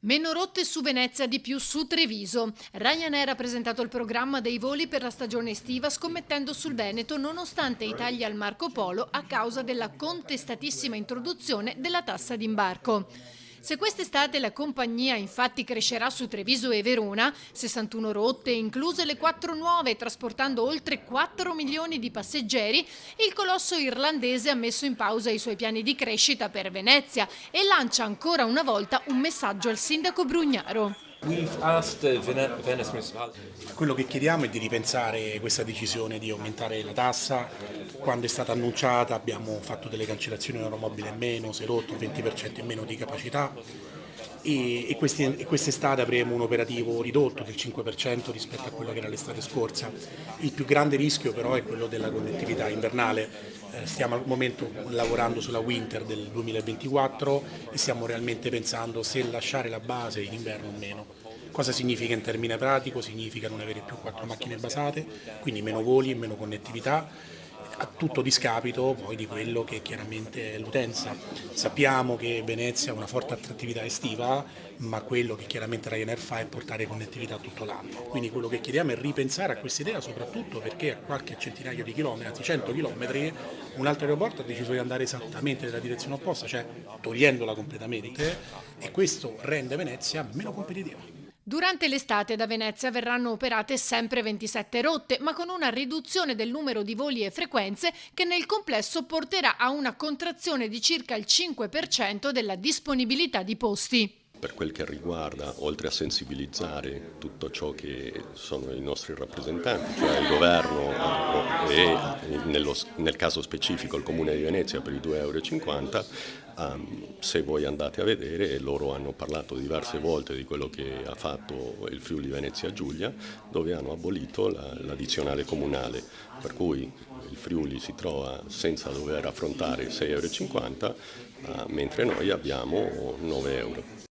Meno rotte su Venezia, di più su Treviso. Ryanair ha presentato il programma dei voli per la stagione estiva scommettendo sul Veneto nonostante i tagli al Marco Polo a causa della contestatissima introduzione della tassa d'imbarco. Se quest'estate la compagnia infatti crescerà su Treviso e Verona, 61 rotte, incluse le 4 nuove, trasportando oltre 4 milioni di passeggeri, il colosso irlandese ha messo in pausa i suoi piani di crescita per Venezia e lancia ancora una volta un messaggio al sindaco Brugnaro. Quello che chiediamo è di ripensare questa decisione di aumentare la tassa. Quando è stata annunciata abbiamo fatto delle cancellazioni in aeromobile in meno, si è rotto il 20% in meno di capacità e quest'estate avremo un operativo ridotto del 5% rispetto a quello che era l'estate scorsa. Il più grande rischio però è quello della connettività invernale. Stiamo al momento lavorando sulla winter del 2024 e stiamo realmente pensando se lasciare la base in inverno o meno. Cosa significa in termine pratico? Significa non avere più 4 macchine basate, quindi meno voli e meno connettività, a tutto discapito poi di quello che chiaramente è l'utenza. Sappiamo che Venezia ha una forte attrattività estiva, ma quello che chiaramente Ryanair fa è portare connettività tutto l'anno. Quindi quello che chiediamo è ripensare a questa idea, soprattutto perché a qualche centinaio di chilometri, anzi 100 chilometri, un altro aeroporto ha deciso di andare esattamente nella direzione opposta, cioè togliendola completamente, e questo rende Venezia meno competitiva. Durante l'estate da Venezia verranno operate sempre 27 rotte, ma con una riduzione del numero di voli e frequenze che nel complesso porterà a una contrazione di circa il 5% della disponibilità di posti. Per quel che riguarda, oltre a sensibilizzare tutto ciò che sono i nostri rappresentanti, cioè il governo e nel caso specifico il Comune di Venezia per i 2,50 €, se voi andate a vedere, loro hanno parlato diverse volte di quello che ha fatto il Friuli Venezia Giulia, dove hanno abolito l'addizionale comunale, per cui il Friuli si trova senza dover affrontare 6,50 €, mentre noi abbiamo 9 €.